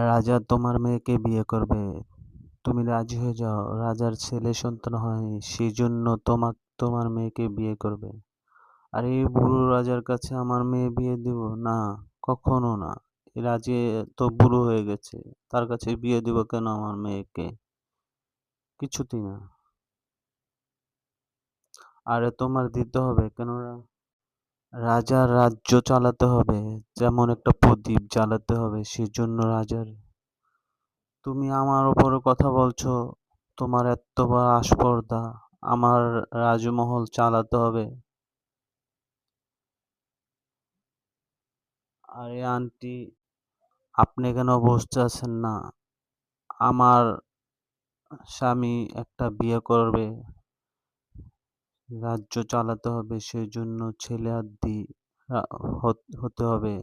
রাজা তোমার মেয়েকে বিয়ে করবে। তুমি রাজি হয়ে যাও। রাজার ছেলে সন্তান হয়নি, সেজন্য তোমার মেয়েকে বিয়ে করবে। আর এই বুড়ো রাজার কাছে আমার মেয়ে বিয়ে দিব না, কখনো না। এই রাজে তো বুড়ো হয়ে গেছে, তার কাছে বিয়ে দিব কেন আমার মেয়েকে? কিছুতেই না। আরে তোমার দিতে হবে, কেননা রাজার রাজ্য চালাতে হবে, যেমন একটা প্রদীপ জ্বালাতে হবে, সেজন্য রাজার। তুমি আমার উপরে কথা বলছো, তোমার এত বড় আস্পর্ধা, আমার রাজমহল চালাতে হবে। আরে আন্টি, আপনি কেন বুঝতে আছেন না? আমার স্বামী একটা বিয়ে করবে, রাজ্য চালাতে হবে, সেজন্য ছেলে আদি হতে হবে।